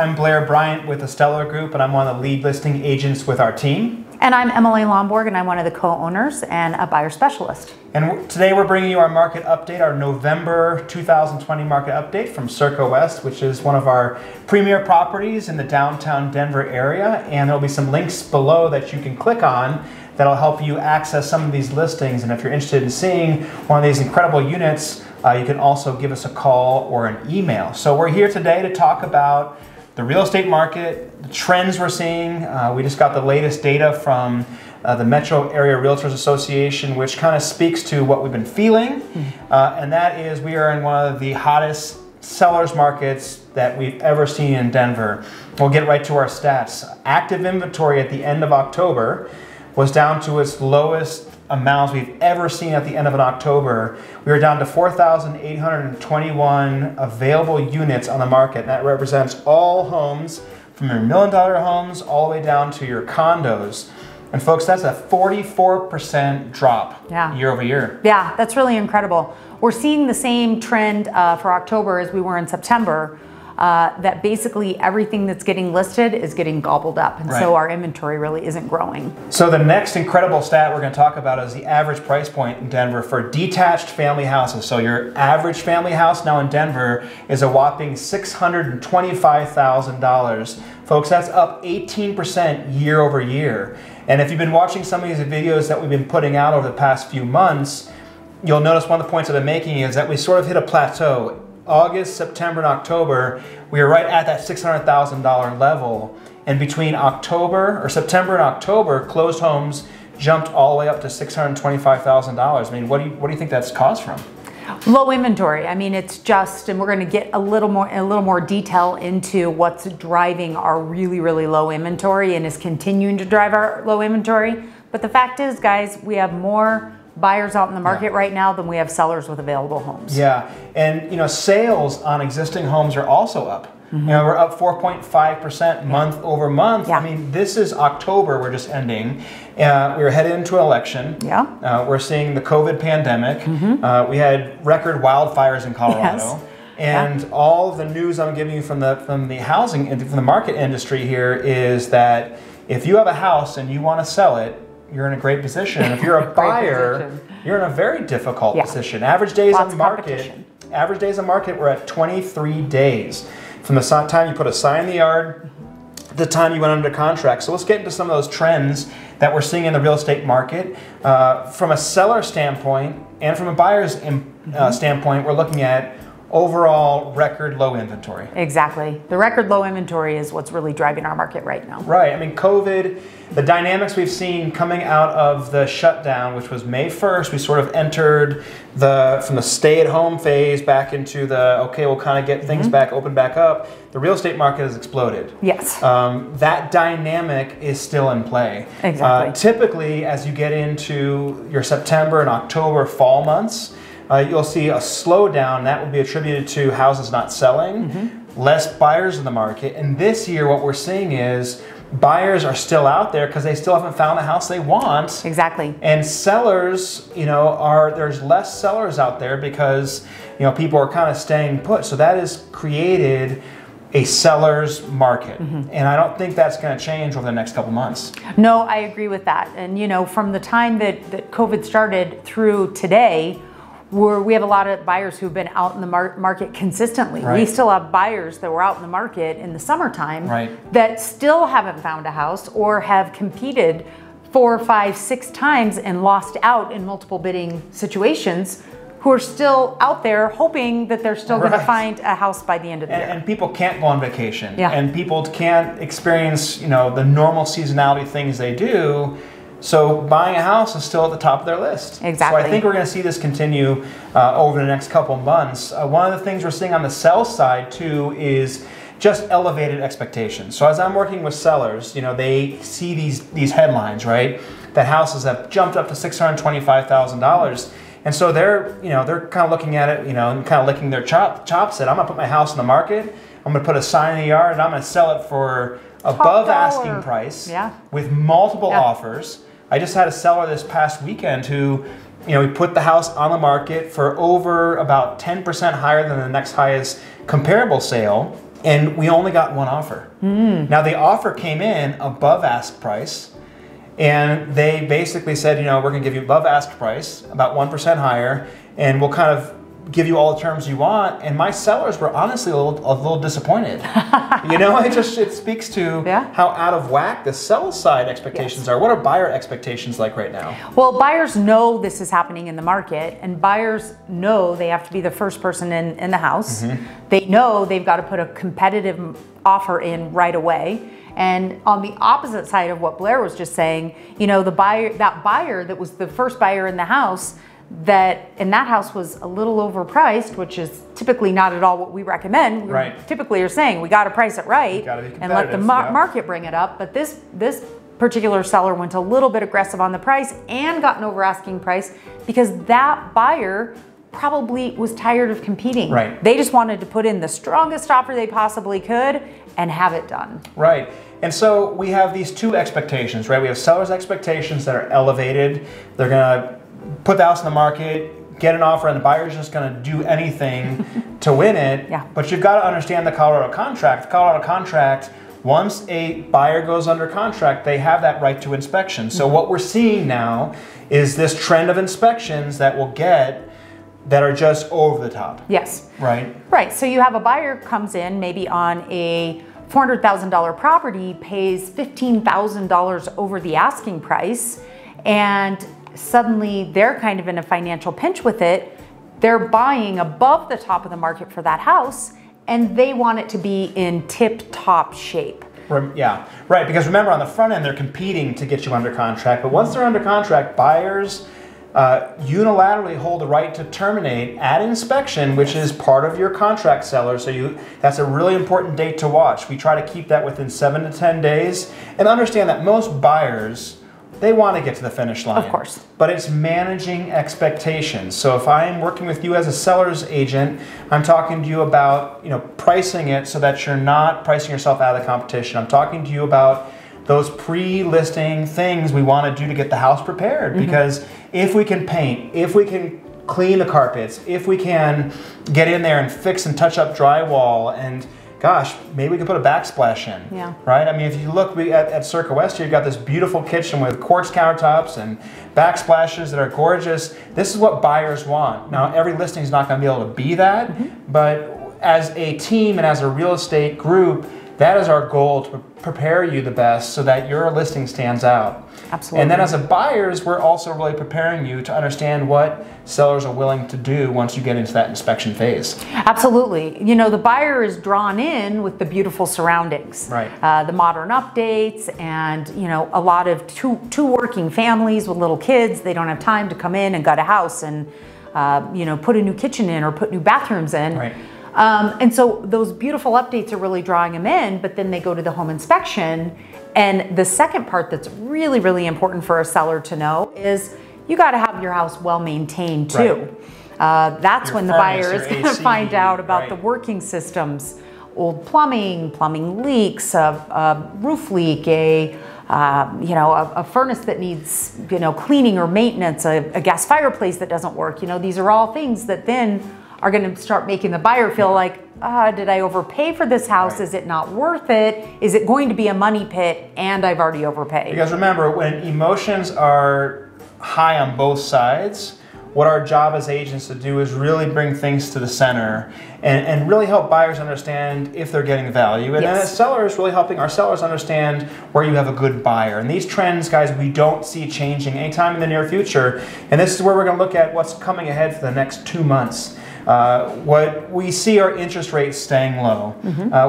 I'm Blair Bryant with the Steller Group, and I'm one of the lead listing agents with our team. And I'm Emily Lomborg, and I'm one of the co-owners and a buyer specialist. And today we're bringing you our market update, our November 2020 market update from Circa West, which is one of our premier properties in the downtown Denver area. And there'll be some links below that you can click on that'll help you access some of these listings. And if you're interested in seeing one of these incredible units, you can also give us a call or an email. So we're here today to talk about the real estate market, the trends we're seeing. We just got the latest data from the Metro Area Realtors Association, which kind of speaks to what we've been feeling. And that is we are in one of the hottest sellers markets that we've ever seen in Denver. We'll get right to our stats. Active inventory at the end of October was down to its lowest amounts we've ever seen at the end of an October. We were down to 4,821 available units on the market, and that represents all homes from your $1 million homes all the way down to your condos. And folks, that's a 44% drop year over year. Yeah, that's really incredible. We're seeing the same trend for October as we were in September. That basically everything that's getting listed is getting gobbled up, and so our inventory really isn't growing. So the next incredible stat we're going to talk about is the average price point in Denver for detached family houses. So your average family house now in Denver is a whopping $625,000. Folks, that's up 18% year over year. And if you've been watching some of these videos that we've been putting out over the past few months, you'll notice one of the points that I'm making is that we sort of hit a plateau. August, September, and October, we were right at that $600,000 level. And between September and October, closed homes jumped all the way up to $625,000. I mean, what do you think that's caused from? Low inventory. I mean, it's just, and we're going to get a little more detail into what's driving our really, really low inventory and is continuing to drive our low inventory. But the fact is, guys, we have more buyers out in the market right now than we have sellers with available homes. Yeah, and sales on existing homes are also up. We're up 4.5% month over month. I mean, this is October, we're just ending. We're headed into an election. We're seeing the COVID pandemic. We had record wildfires in Colorado. And all of the news I'm giving you from the housing, from the market industry here is that if you have a house and you want to sell it, you're in a great position. If you're a buyer, you're in a very difficult position. Average days on market, we're at 23 days. From the time you put a sign in the yard, the time you went under contract. So let's get into some of those trends that we're seeing in the real estate market. From a seller standpoint and from a buyer's standpoint, we're looking at overall record low inventory. Exactly. The record low inventory is what's really driving our market right now. Right. I mean, COVID, the dynamics we've seen coming out of the shutdown, which was May 1st, we sort of entered from the stay-at-home phase back into the, okay, we'll kind of get things back, open back up. The real estate market has exploded. Yes. That dynamic is still in play. Exactly. Typically, as you get into your September and October fall months, you'll see a slowdown that will be attributed to houses not selling, less buyers in the market. And this year what we're seeing is buyers are still out there because they still haven't found the house they want. Exactly. And sellers, there's less sellers out there because, people are kind of staying put. So that has created a seller's market. And I don't think that's going to change over the next couple months. No, I agree with that. And, from the time that COVID started through today, we have a lot of buyers who've been out in the market consistently. We still have buyers that were out in the market in the summertime that still haven't found a house or have competed 4, 5, 6 times and lost out in multiple bidding situations, who are still out there hoping that they're still going to find a house by the end of the year. And people can't go on vacation. And people can't experience, the normal seasonality things they do. So buying a house is still at the top of their list. Exactly. So I think we're going to see this continue over the next couple months. One of the things we're seeing on the sell side too is just elevated expectations. So as I'm working with sellers, they see these headlines, right? That houses have jumped up to $625,000. And so they're kind of looking at it, and kind of licking their chops. Said, I'm going to put my house in the market. I'm going to put a sign in the yard, and I'm going to sell it for above asking price with multiple offers. I just had a seller this past weekend who, we put the house on the market for over about 10% higher than the next highest comparable sale. and we only got one offer. Now the offer came in above ask price, and they basically said, you know, we're going to give you above ask price, about 1% higher, and we'll kind of give you all the terms you want. And my sellers were honestly a little disappointed. You know, it speaks to how out of whack the sell side expectations are. What are buyer expectations like right now? Well, buyers know this is happening in the market, and buyers know they have to be the first person in the house. They know they've got to put a competitive offer in right away. And on the opposite side of what Blair was just saying, you know, that buyer that was the first buyer in the house, that house was a little overpriced, which is typically not at all what we recommend. We typically are saying we got to price it right and let the market bring it up. But this particular seller went a little bit aggressive on the price and got an over asking price because that buyer probably was tired of competing. They just wanted to put in the strongest offer they possibly could and have it done. And so we have these two expectations, right? We have sellers' expectations that are elevated. They're gonna put the house in the market, get an offer, and the buyer's just going to do anything to win it. But you've got to understand the Colorado contract. The Colorado contract, once a buyer goes under contract, they have that right to inspection. So what we're seeing now is this trend of inspections that we'll get that are just over the top. Right. So you have a buyer comes in maybe on a $400,000 property, pays $15,000 over the asking price, and suddenly they're kind of in a financial pinch with it. They're buying above the top of the market for that house, and they want it to be in tip-top shape. Because remember, on the front end, they're competing to get you under contract. But once they're under contract, buyers unilaterally hold the right to terminate at inspection, which is part of your contract, seller. So that's a really important date to watch. We try to keep that within 7 to 10 days, and understand that most buyers, they want to get to the finish line. Of course. But it's managing expectations. So if I'm working with you as a seller's agent, I'm talking to you about, you know, pricing it so that you're not pricing yourself out of the competition. I'm talking to you about those pre-listing things we want to do to get the house prepared. Because if we can paint, if we can clean the carpets, if we can get in there and fix and touch up drywall, and gosh, maybe we could put a backsplash in, right? I mean, if you look at Circa West here, you've got this beautiful kitchen with quartz countertops and backsplashes that are gorgeous. This is what buyers want. Now, every listing is not going to be able to be that, but as a team and as a real estate group, that is our goal, to prepare you the best so that your listing stands out. Absolutely. And then as a buyers, we're also really preparing you to understand what sellers are willing to do once you get into that inspection phase. Absolutely. You know, the buyer is drawn in with the beautiful surroundings. The modern updates, and, you know, a lot of two working families with little kids. They don't have time to come in and gut a house and, you know, put a new kitchen in or put new bathrooms in. And so those beautiful updates are really drawing them in, but then they go to the home inspection. And the second part that's really, really important for a seller to know is you got to have your house well maintained too. That's when the buyer is going to find out about the working systems, old plumbing leaks, a roof leak, a furnace that needs, you know, cleaning or maintenance, a gas fireplace that doesn't work. You know, these are all things that then are going to start making the buyer feel like, did I overpay for this house? Is it not worth it? Is it going to be a money pit? And I've already overpaid. Because remember, when emotions are high on both sides, what our job as agents to do is really bring things to the center and really help buyers understand if they're getting value. And then as sellers, really helping our sellers understand where you have a good buyer. And these trends, guys, we don't see changing anytime in the near future. And this is where we're going to look at what's coming ahead for the next 2 months. What we see are interest rates staying low.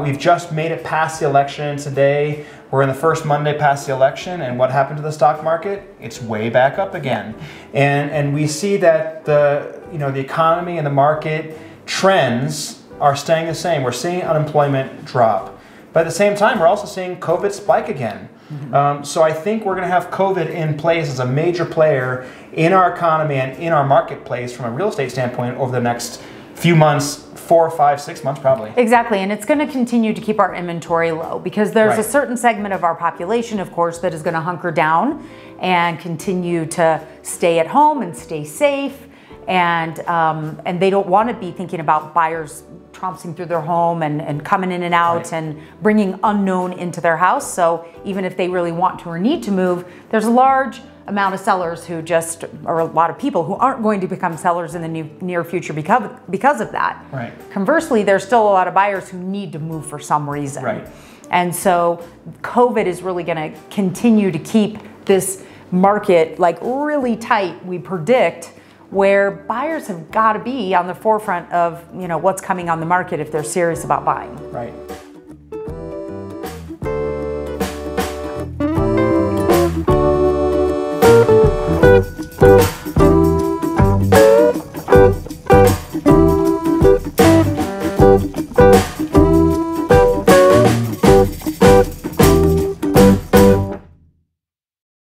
We've just made it past the election. Today, we're in the first Monday past the election, and what happened to the stock market? It's way back up again. And we see that the economy and the market trends are staying the same. We're seeing unemployment drop. But at the same time, we're also seeing COVID spike again. So I think we're going to have COVID in place as a major player in our economy and in our marketplace from a real estate standpoint over the next few months, 4, 5, 6 months probably. Exactly, and it's going to continue to keep our inventory low because there's a certain segment of our population, of course, that is going to hunker down and continue to stay at home and stay safe, and they don't want to be thinking about buyers trouncing through their home and coming in and out and bringing unknown into their house. So even if they really want to or need to move, there's a large amount of sellers who or a lot of people who aren't going to become sellers in the near future because of that. Right. Conversely, there's still a lot of buyers who need to move for some reason. Right. And so COVID is really going to continue to keep this market like really tight, we predict, where buyers have got to be on the forefront of what's coming on the market if they're serious about buying. Right.